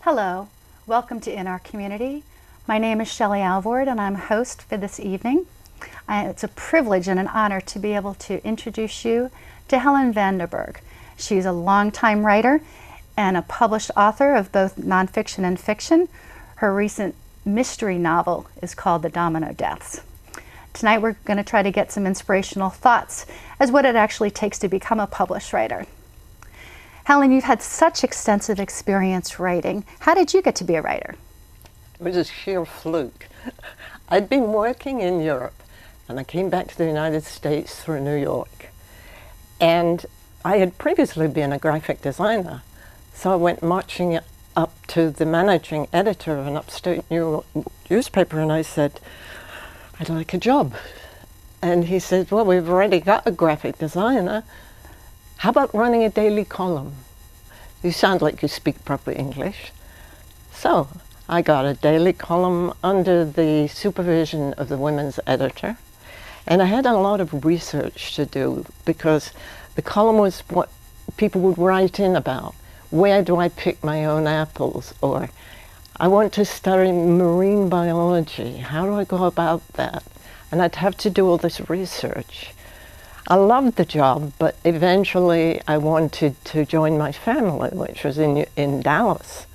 Hello, welcome to In Our Community. My name is Shelley Alvord and I'm host for this evening. It's a privilege and an honor to be able to introduce you to Helen Vanderberg. She's a longtime writer and a published author of both nonfiction and fiction. Her recent mystery novel is called The Domino Deaths. Tonight we're going to try to get some inspirational thoughts as what it actually takes to become a published writer. Helen, you've had such extensive experience writing. How did you get to be a writer? It was a sheer fluke. I'd been working in Europe and I came back to the United States through New York. And I had previously been a graphic designer. So I went marching up to the managing editor of an upstate New York newspaper and I said, I'd like a job. And he said, well, we've already got a graphic designer. How about running a daily column? You sound like you speak proper English. So I got a daily column under the supervision of the women's editor. And I had a lot of research to do because the column was what people would write in about. Where do I pick my own apples? Or I want to study marine biology. How do I go about that? And I'd have to do all this research. I loved the job, but eventually I wanted to join my family, which was in Dallas.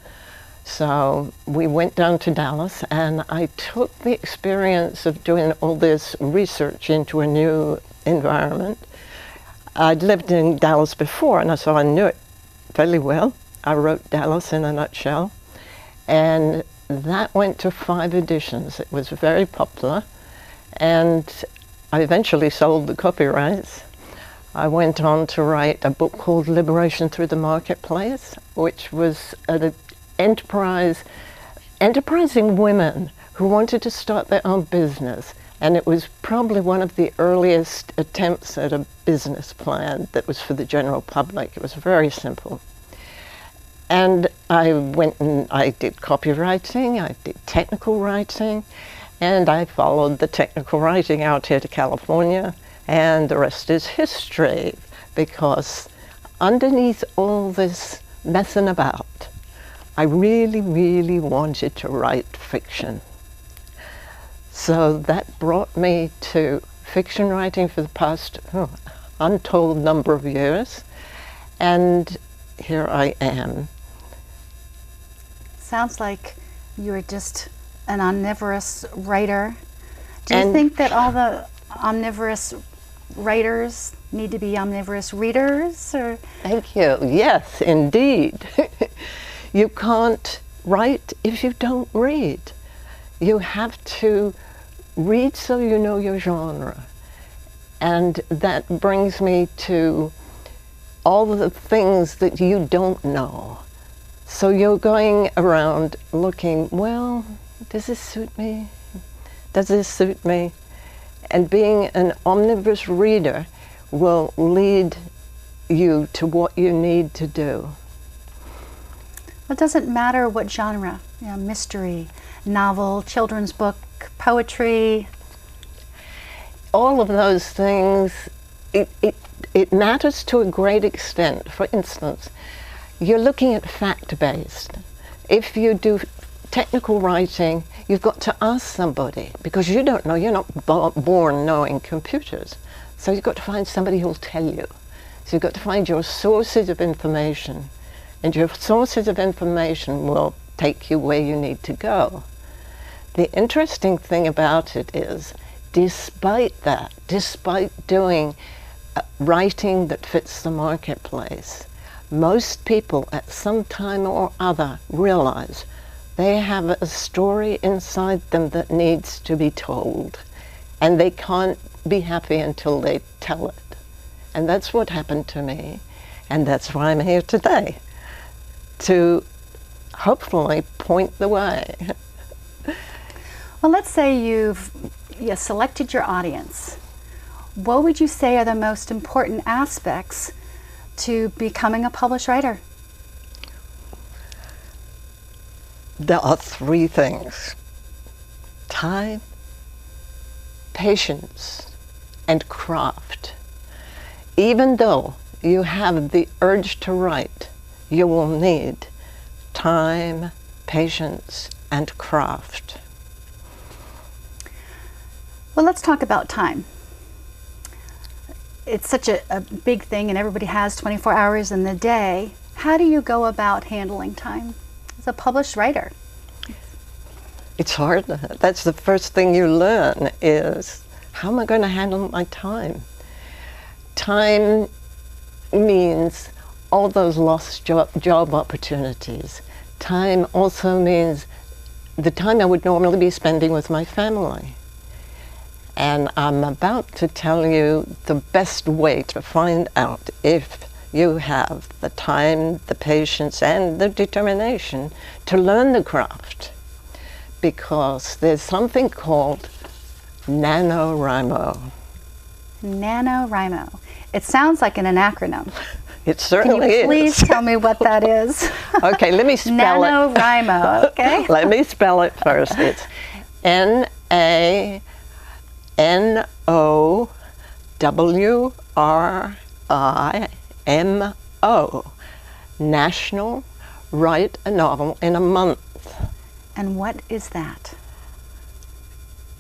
So we went down to Dallas and I took the experience of doing all this research into a new environment. I'd lived in Dallas before and so I knew it fairly well. I wrote Dallas in a nutshell. And that went to 5 editions. It was very popular. And I eventually sold the copyrights. I went on to write a book called Liberation Through the Marketplace, which was an enterprising women who wanted to start their own business. And it was probably one of the earliest attempts at a business plan that was for the general public. It was very simple. And I went and I did copywriting, I did technical writing, and I followed the technical writing out here to California, and the rest is history, because underneath all this messing about, I really, really wanted to write fiction. So that brought me to fiction writing for the past untold number of years, and here I am. Sounds like you're just an omnivorous writer. Do you think that all the omnivorous writers need to be omnivorous readers? Or? Thank you. Yes, indeed. You can't write if you don't read. You have to read so you know your genre. And that brings me to all the things that you don't know. So you're going around looking, well, does this suit me? Does this suit me? And being an omnivorous reader will lead you to what you need to do. It doesn't matter what genre, mystery, novel, children's book, poetry. All of those things, it matters to a great extent. For instance, you're looking at fact-based. If you do technical writing, you've got to ask somebody, because you don't know, you're not born knowing computers. So you've got to find somebody who'll tell you. So you've got to find your sources of information, and your sources of information will take you where you need to go. The interesting thing about it is, despite that, despite doing writing that fits the marketplace, most people at some time or other realize they have a story inside them that needs to be told, and they can't be happy until they tell it. And that's what happened to me, and that's why I'm here today, to hopefully point the way. Well, let's say you selected your audience. What would you say are the most important aspects to becoming a published writer? There are 3 things: time, patience, and craft. Even though you have the urge to write, you will need time, patience, and craft. Well, let's talk about time. It's such a big thing, and everybody has 24 hours in the day. How do you go about handling time as a published writer? It's hard. That's the first thing you learn is, how am I going to handle my time? Time means all those lost job opportunities. Time also means the time I would normally be spending with my family. And I'm about to tell you the best way to find out if you have the time, the patience, and the determination to learn the craft. Because there's something called NaNoWriMo. NaNoWriMo. It sounds like an acronym. It certainly is. Can you please tell me what that is? Okay, let me spell it. NaNoWriMo, okay? Let me spell it first. It's NaNoWriMo. National Write a Novel in a Month. And what is that?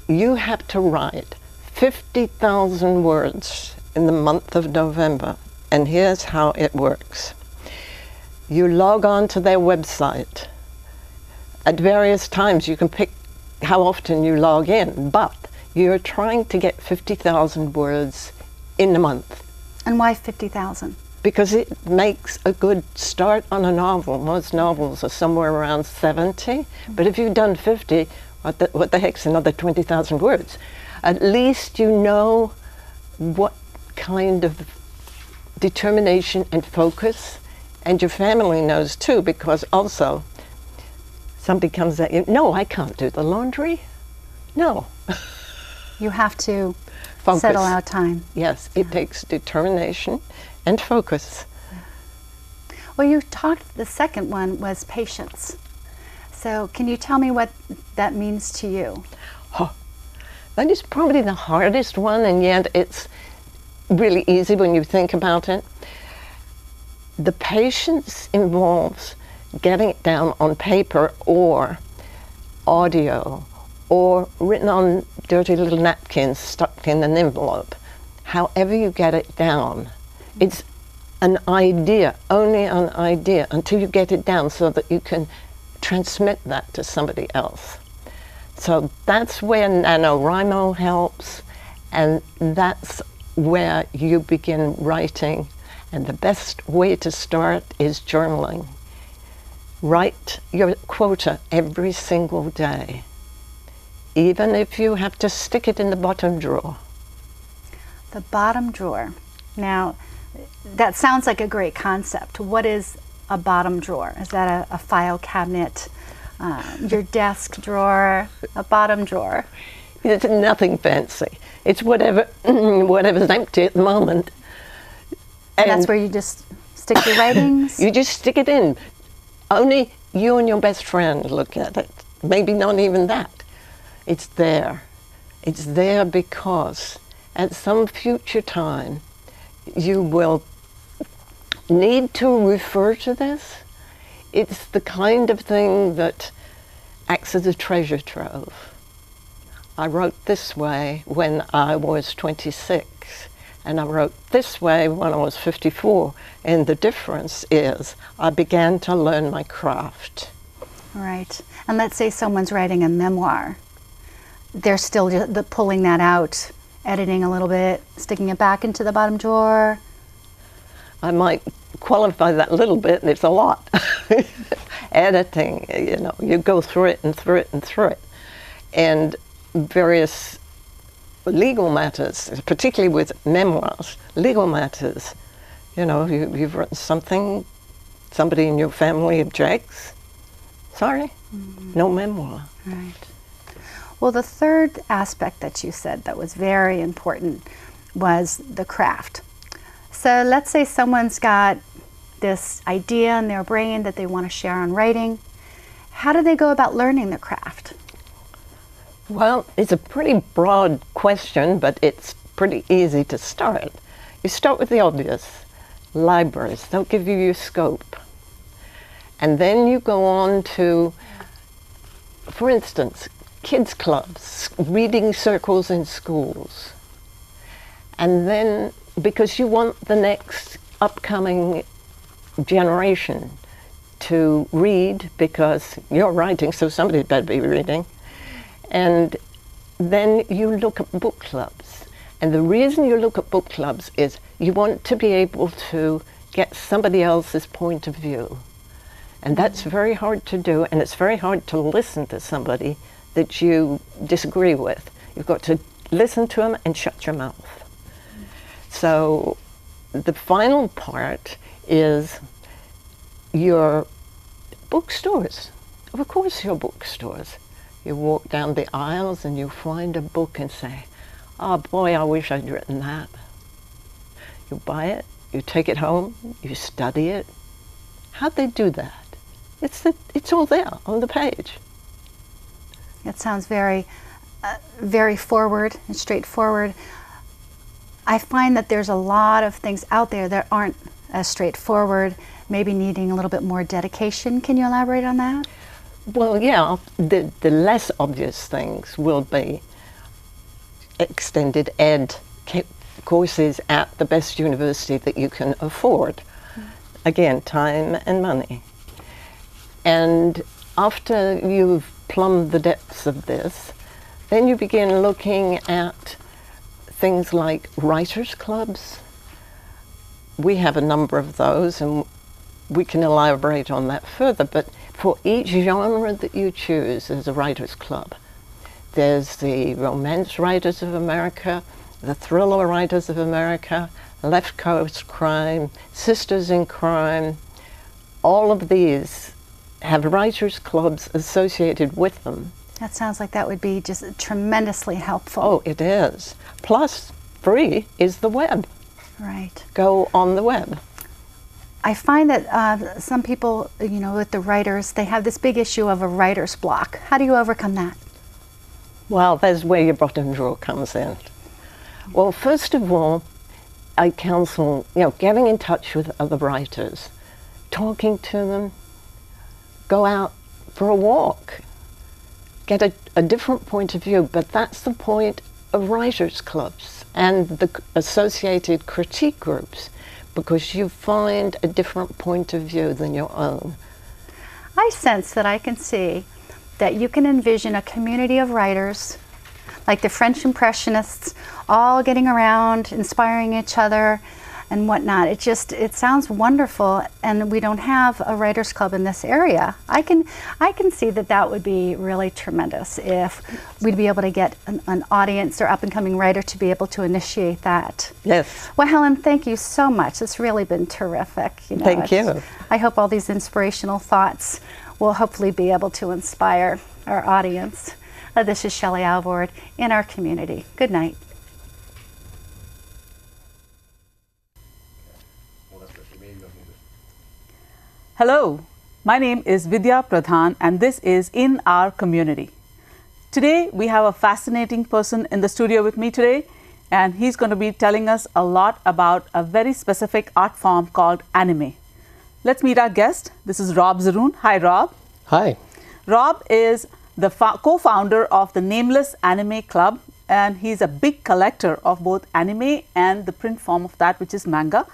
You have to write 50,000 words in the month of November. And here's how it works. You log on to their website. At various times you can pick how often you log in, but you're trying to get 50,000 words in a month. And why 50,000? Because it makes a good start on a novel. Most novels are somewhere around 70, but if you've done 50, what the heck's another 20,000 words? At least you know what kind of determination and focus, and your family knows too, because also somebody comes at you, no, I can't do the laundry. No. You have to Focus. settle out time. Yes, it takes determination and focus. Well, you talked, the second one was patience. So can you tell me what that means to you? Oh, that is probably the hardest one, and yet it's really easy when you think about it. The patience involves getting it down on paper or audio or written on dirty little napkins stuck in an envelope. However you get it down, it's an idea, only an idea, until you get it down so that you can transmit that to somebody else. So that's where NaNoWriMo helps, and that's where you begin writing. And the best way to start is journaling. Write your quota every single day, even if you have to stick it in the bottom drawer. The bottom drawer. Now, that sounds like a great concept. What is a bottom drawer? Is that a file cabinet, your desk drawer, a bottom drawer? It's nothing fancy. It's whatever's empty at the moment. And that's where you just stick your writings? You just stick it in. Only you and your best friend look at it. Maybe not even that. It's there. It's there because at some future time you will need to refer to this. It's the kind of thing that acts as a treasure trove. I wrote this way when I was 26, and I wrote this way when I was 54, and the difference is I began to learn my craft. Right. And let's say someone's writing a memoir. They're still pulling that out, editing a little bit, sticking it back into the bottom drawer. I might qualify that a little bit, and it's a lot. Editing, you know, you go through it and through it and through it. And various legal matters, particularly with memoirs, legal matters, you know, you've written something, somebody in your family objects, sorry, no memoir. Right. Well, the third aspect that you said that was very important was the craft. So let's say someone's got this idea in their brain that they want to share on writing. How do they go about learning the craft? Well, it's a pretty broad question, but it's pretty easy to start. You start with the obvious. Libraries, they'll give you your scope. And then you go on to for instance, kids clubs, reading circles in schools. And then, because you want the next upcoming generation to read, because you're writing, so somebody better be reading. And then you look at book clubs. And the reason you look at book clubs is you want to be able to get somebody else's point of view. And that's very hard to do, and it's very hard to listen to somebody that you disagree with. You've got to listen to them and shut your mouth. So the final part is your bookstores. Of course, your bookstores. You walk down the aisles and you find a book and say, oh boy, I wish I'd written that. You buy it, you take it home, you study it. How'd they do that? It's all there on the page. It sounds very, very forward and straightforward. I find that there's a lot of things out there that aren't as straightforward, maybe needing a little bit more dedication. Can you elaborate on that? Well, yeah, the less obvious things will be extended ed courses at the best university that you can afford. Again, time and money. And after you've plumbed the depths of this, then you begin looking at things like writers' clubs. We have a number of those, and we can elaborate on that further, but for each genre that you choose, there's a writers' club. There's the Romance Writers of America, the Thriller Writers of America, Left Coast Crime, Sisters in Crime. All of these have writers' clubs associated with them. That sounds like that would be just tremendously helpful. Oh, it is. Plus, free is the web. Right. Go on the web. I find that some people, you know, with the writers, they have this big issue of a writer's block. How do you overcome that? Well, there's where your bottom drawer comes in. Well, first of all, I counsel, getting in touch with other writers, talking to them, go out for a walk, get a different point of view, but that's the point of writers' clubs and the associated critique groups, because you find a different point of view than your own. I sense that I can see that you can envision a community of writers, like the French Impressionists, all getting around, inspiring each other and whatnot. It sounds wonderful, and we don't have a writers club in this area. I can see that would be really tremendous if we'd be able to get an audience or up-and-coming writer to be able to initiate that. Yes. Well, Helen, thank you so much. It's really been terrific. Thank you. I hope all these inspirational thoughts will hopefully be able to inspire our audience. This is Shelley Alvord in our community. Good night. Hello, my name is Vidya Pradhan, and this is In Our Community. Today we have a fascinating person in the studio with me today, and he's going to be telling us a lot about a very specific art form called anime. Let's meet our guest. This is Rob Zeroun. Hi, Rob. Hi. Rob is the co-founder of the Nameless Anime Club, and he's a big collector of both anime and the print form of that, which is manga.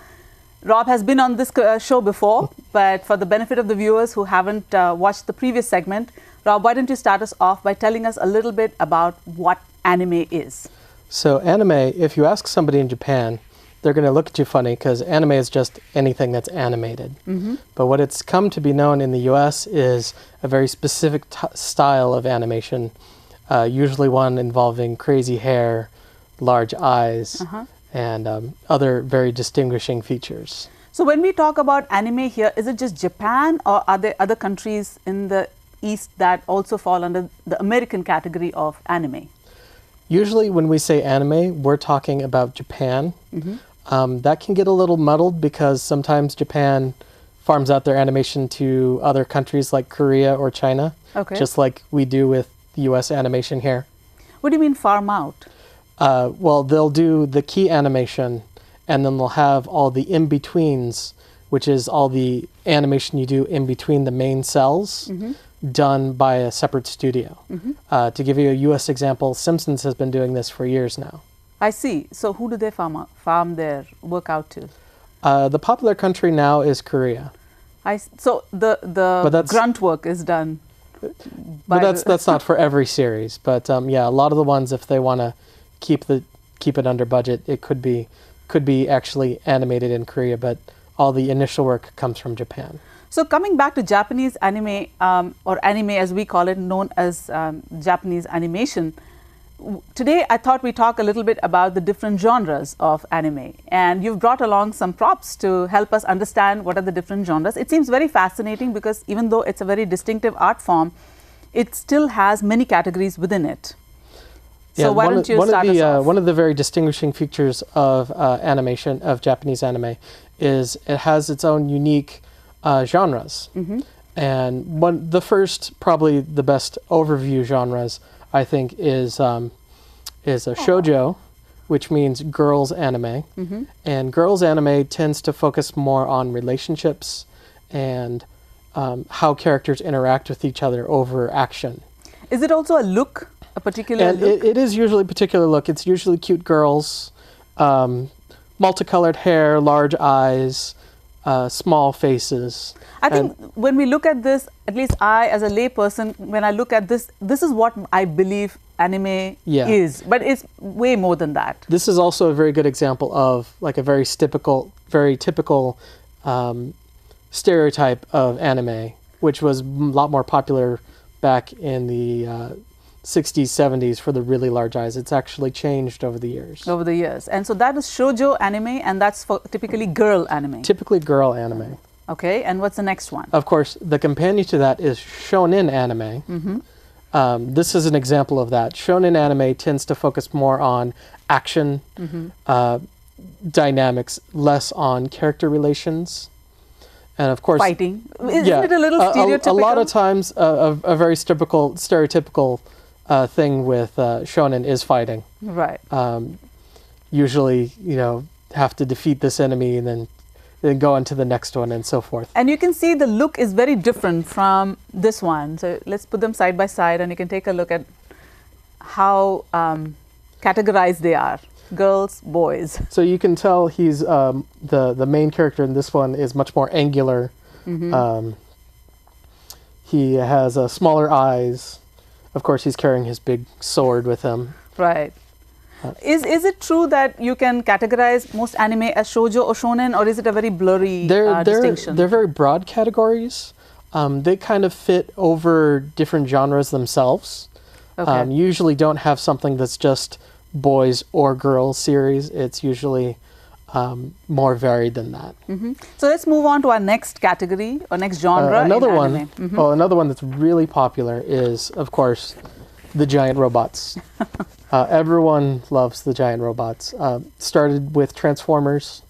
Rob has been on this show before, but for the benefit of the viewers who haven't watched the previous segment, Rob, why don't you start us off by telling us a little bit about what anime is? So anime, if you ask somebody in Japan, they're going to look at you funny because anime is just anything that's animated. Mm-hmm. But what it's come to be known in the US is a very specific style of animation, usually one involving crazy hair, large eyes, and other very distinguishing features. So when we talk about anime here, is it just Japan, or are there other countries in the East that also fall under the American category of anime? Usually when we say anime, we're talking about Japan. Mm-hmm. That can get a little muddled because sometimes Japan farms out their animation to other countries like Korea or China, just like we do with US animation here. What do you mean farm out? Well, they'll do the key animation, and then they'll have all the in-betweens, which is all the animation you do in between the main cells. Mm-hmm. done by a separate studio. To give you a U.S. example, Simpsons has been doing this for years now. I see. So who do they farm their work out to? The popular country now is Korea. So the grunt work is done. But that's not for every series. But yeah, a lot of the ones, if they want to keep it under budget, it could be actually animated in Korea. But all the initial work comes from Japan. So coming back to Japanese anime, or anime as we call it, known as Japanese animation, today I thought we'd talk a little bit about the different genres of anime. And you've brought along some props to help us understand what are the different genres. It seems very fascinating because even though it's a very distinctive art form, it still has many categories within it. So why don't you start us off? One of the very distinguishing features of animation, of Japanese anime, is it has its own unique genres. And the first, probably the best overview genres, I think, is a shoujo, which means girls anime. And girls anime tends to focus more on relationships and how characters interact with each other over action. Is it also a look? A particular look? It is usually a particular look. It's usually cute girls, multicolored hair, large eyes, small faces. I think when we look at this, at least I, as a lay person, when I look at this, this is what I believe anime is. But it's way more than that. This is also a very good example of like a very typical stereotype of anime, which was a lot more popular back in the 60s, 70s for the really large eyes. It's actually changed over the years. Over the years. And so that is shoujo anime, and that's for typically girl anime. Typically girl anime. Okay, and what's the next one? Of course, the companion to that is shonen anime. This is an example of that. Shonen anime tends to focus more on action, dynamics, less on character relations. And of course, fighting. Isn't it a little stereotypical? A lot of times, a very stereotypical thing with shonen is fighting. Right. Usually, have to defeat this enemy and then go on to the next one and so forth. And you can see the look is very different from this one. So let's put them side by side and you can take a look at how categorized they are. Girls, boys. So you can tell he's the main character in this one is much more angular. He has smaller eyes. Of course, he's carrying his big sword with him. Right. Is it true that you can categorize most anime as shoujo or shonen, or is it a very blurry distinction? They're very broad categories. They kind of fit over different genres themselves. Okay. Usually don't have something that's just boys or girls series. It's usually more varied than that. So let's move on to our next category or next genre. Another one that's really popular is, of course, the giant robots. Everyone loves the giant robots. Started with Transformers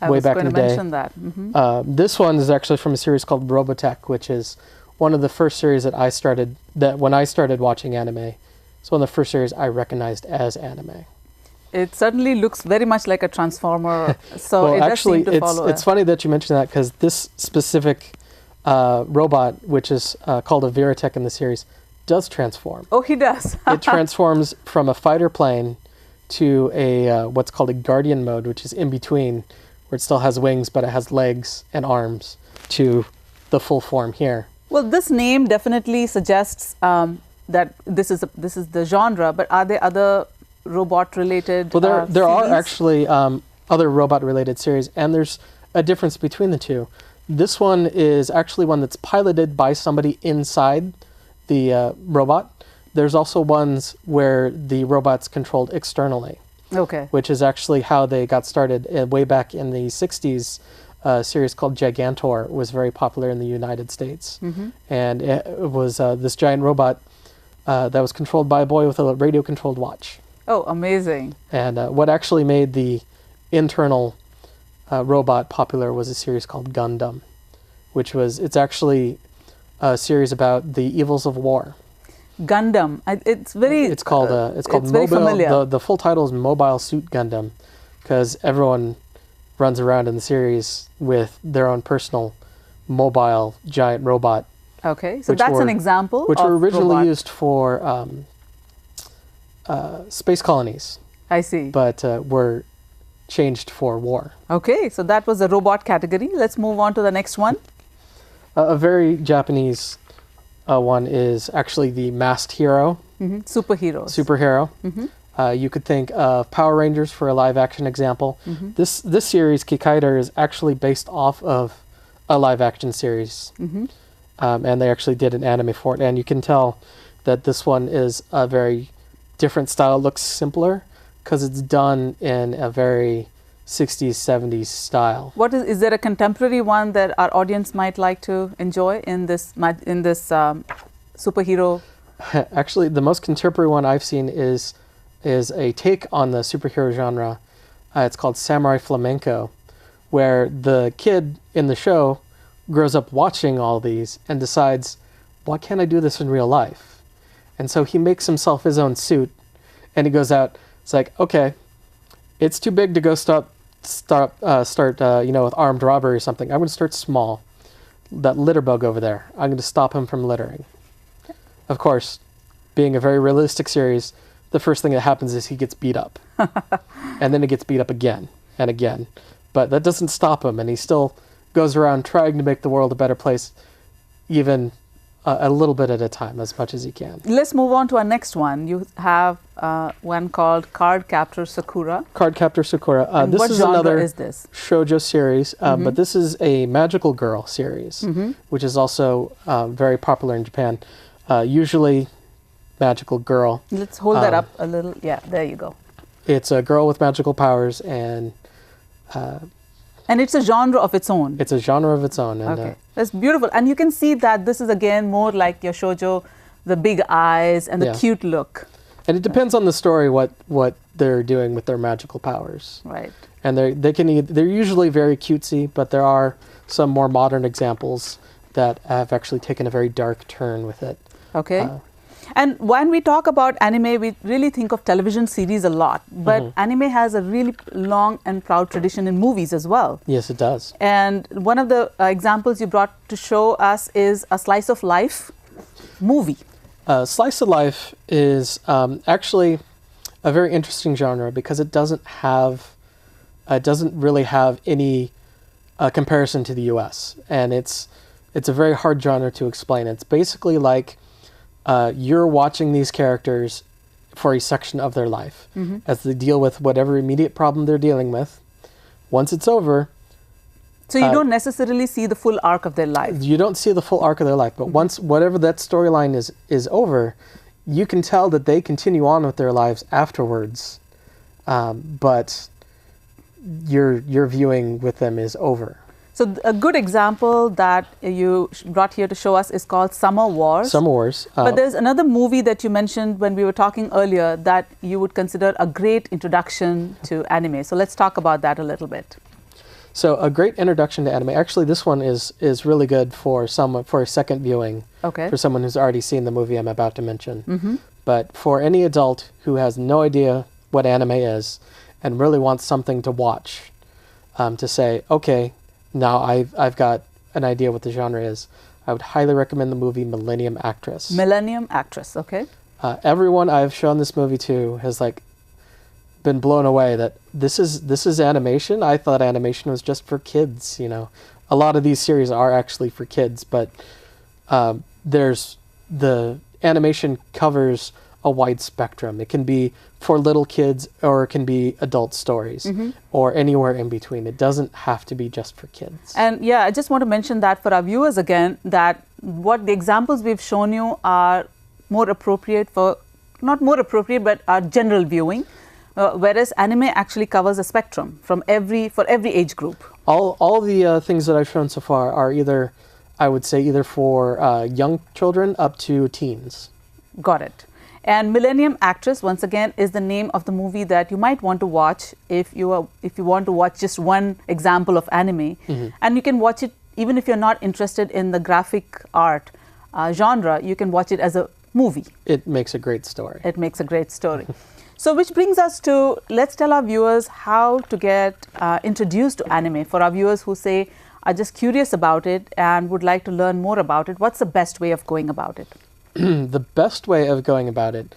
way back in the day. I was going to mention that. This one is actually from a series called Robotech, which is one of the first series when I started watching anime. It's one of the first series I recognized as anime. It certainly looks very much like a Transformer, so it does seem to follow. It's funny that you mentioned that, because this specific robot, which is called a Veritech in the series, does transform. Oh, he does. It transforms from a fighter plane to a what's called a guardian mode, which is in between, where it still has wings, but it has legs and arms, to the full form here. Well, this name definitely suggests that this is the genre, but are there other robot-related Well, there are series? actually other robot-related series, and there's a difference between the two. This one is actually one that's piloted by somebody inside the robot. There's also ones where the robot's controlled externally. Okay. Which is actually how they got started way back in the 60s. A series called Gigantor was very popular in the United States. And it was this giant robot that was controlled by a boy with a radio-controlled watch. Oh, amazing. And what actually made the internal robot popular was a series called Gundam, it's actually a series about the evils of war. Gundam. It's called Mobile. familiar. The full title is Mobile Suit Gundam, because everyone runs around in the series with their own personal mobile giant robot Okay, so that's an example which of were originally robot. used for space colonies, I see. but were changed for war. Okay, so that was the robot category. Let's move on to the next one. A very Japanese one is actually the masked hero, Superheroes. superhero. You could think of Power Rangers for a live-action example. This series, Kikaider, is actually based off of a live-action series, and they actually did an anime for it. And you can tell that this one is a very different style. It looks simpler because it's done in a very 60s, 70s style. What is there a contemporary one that our audience might like to enjoy in this superhero? Actually, the most contemporary one I've seen is a take on the superhero genre. It's called Samurai Flamenco, where the kid in the show grows up watching all these and decides, why can't I do this in real life? And so he makes himself his own suit, and he goes out. It's like, okay, it's too big to go start with armed robbery or something. I'm going to start small. That litter bug over there, I'm going to stop him from littering. Of course, being a very realistic series, the first thing that happens is he gets beat up. And then he gets beat up again and again. But that doesn't stop him, and he still goes around trying to make the world a better place, even a little bit at a time, as much as he can. Let's move on to our next one. You have one called Card Captor Sakura. Card Captor Sakura. And this what is genre another is this? shoujo series, but this is a magical girl series, which is also very popular in Japan. Usually magical girl. Let's hold that up a little. Yeah, there you go. It's a girl with magical powers, and it's a genre of its own. it's a genre of its own. And, Okay, that's beautiful. And you can see that this is again more like your shoujo, the big eyes and the Yeah. cute look. and it depends on the story what they're doing with their magical powers. Right. And they're usually very cutesy, but there are some more modern examples that have actually taken a very dark turn with it. Okay. And when we talk about anime, we really think of television series a lot, but anime has a really long and proud tradition in movies as well. Yes, it does. And one of the examples you brought to show us is a slice of life movie. Slice of life is actually a very interesting genre because it doesn't really have any comparison to the U.S. and it's a very hard genre to explain. It's basically like you're watching these characters for a section of their life as they deal with whatever immediate problem they're dealing with. Once it's over, So you don't necessarily see the full arc of their life. you don't see the full arc of their life, but once whatever that storyline is over, you can tell that they continue on with their lives afterwards, but your viewing with them is over. So a good example that you brought here to show us is called Summer Wars. Summer Wars. But there's another movie that you mentioned when we were talking earlier that you would consider a great introduction to anime. So let's talk about that a little bit. So a great introduction to anime. Actually, this one is really good for a second viewing. Okay. For someone who's already seen the movie I'm about to mention. But for any adult who has no idea what anime is and really wants something to watch, to say, okay, now I've got an idea what the genre is, I would highly recommend the movie Millennium Actress. Millennium Actress, okay. Everyone I've shown this movie to has been blown away that this is animation. I thought animation was just for kids, A lot of these series are actually for kids, but there's the animation covers a wide spectrum. It can be for little kids or it can be adult stories or anywhere in between. It doesn't have to be just for kids. And yeah, I just want to mention that for our viewers again, that what the examples we've shown you are more appropriate for, not more appropriate, but are general viewing. Whereas anime actually covers a spectrum for every age group. All the things that I've shown so far are either for young children up to teens. Got it. And Millennium Actress, once again, is the name of the movie that you might want to watch if you want to watch just one example of anime. And you can watch it even if you're not interested in the graphic art genre. You can watch it as a movie. It makes a great story. It makes a great story. So which brings us to, let's tell our viewers how to get introduced to anime. For our viewers who say, are just curious about it and would like to learn more about it, what's the best way of going about it? The best way of going about it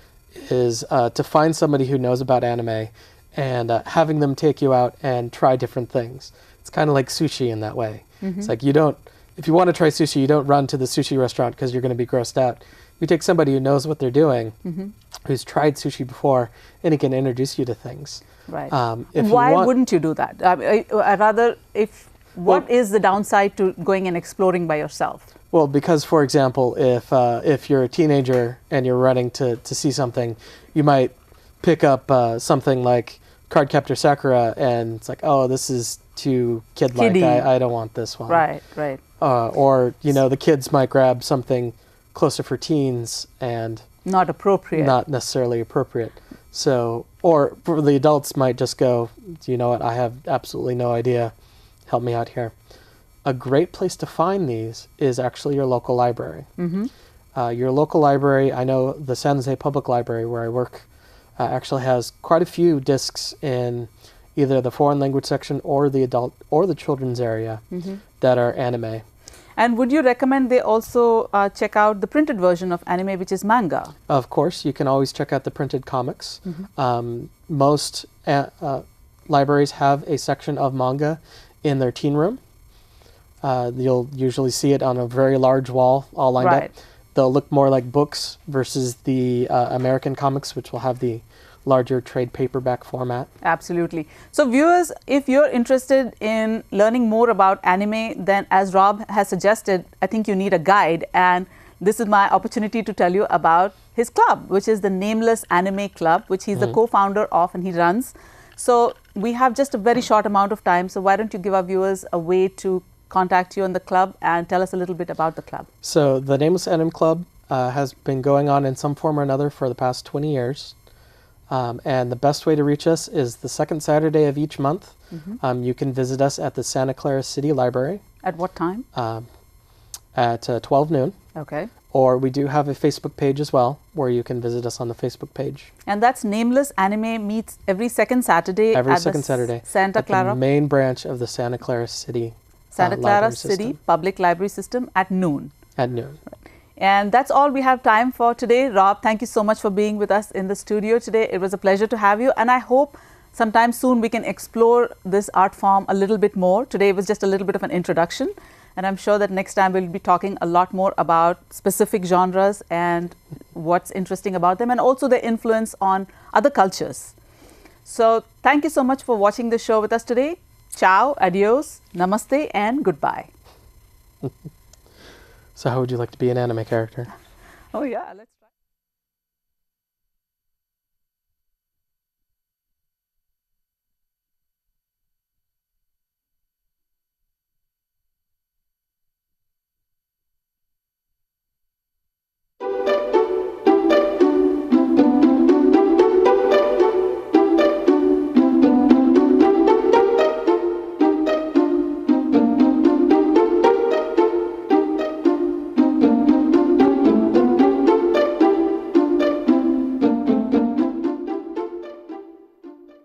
is to find somebody who knows about anime and having them take you out and try different things. It's kind of like sushi in that way. It's like if you want to try sushi, you don't run to the sushi restaurant because you're going to be grossed out. You take somebody who knows what they're doing, who's tried sushi before, and he can introduce you to things. Right. Why wouldn't you do that? What is the downside to going and exploring by yourself? Well, because, for example, if you're a teenager and you're running to see something, you might pick up something like Cardcaptor Sakura, and it's like, oh, this is too kid-like. I don't want this one. Right, right. Or, the kids might grab something closer for teens and not appropriate. Not necessarily appropriate. So, or for the adults might just go, you know what, I have absolutely no idea. Help me out here. A great place to find these is actually your local library. Your local library, I know the San Jose Public Library where I work actually has quite a few discs in either the foreign language section or the adult or the children's area that are anime. And would you recommend they also check out the printed version of anime, which is manga? Of course, you can always check out the printed comics. Most libraries have a section of manga in their teen room. You'll usually see it on a very large wall, all lined up. They'll look more like books versus the American comics, which will have the larger trade paperback format. Absolutely. So viewers, if you're interested in learning more about anime, then as Rob has suggested, I think you need a guide. And this is my opportunity to tell you about his club, which is the Nameless Anime Club, which he's the co-founder of and he runs. So we have just a very short amount of time. So why don't you give our viewers a way to contact you on the club and tell us a little bit about the club. So the Nameless Anime Club has been going on in some form or another for the past 20 years. And the best way to reach us is the second Saturday of each month. You can visit us at the Santa Clara City Library. At what time? At 12 noon. Okay. Or we do have a Facebook page as well, where you can visit us on the Facebook page. And that's Nameless Anime meets every second Saturday. Every second Saturday. Santa Clara. The main branch of the Santa Clara City Santa Clara City system. Public Library System at noon. At noon. Right. And that's all we have time for today. Rob, thank you so much for being with us in the studio today. It was a pleasure to have you. And I hope sometime soon we can explore this art form a little bit more. Today was just a little bit of an introduction. And I'm sure that next time we'll be talking a lot more about specific genres and what's interesting about them and also their influence on other cultures. So thank you so much for watching the show with us today. Ciao, adios, namaste, and goodbye. So how would you like to be an anime character? Oh yeah, let's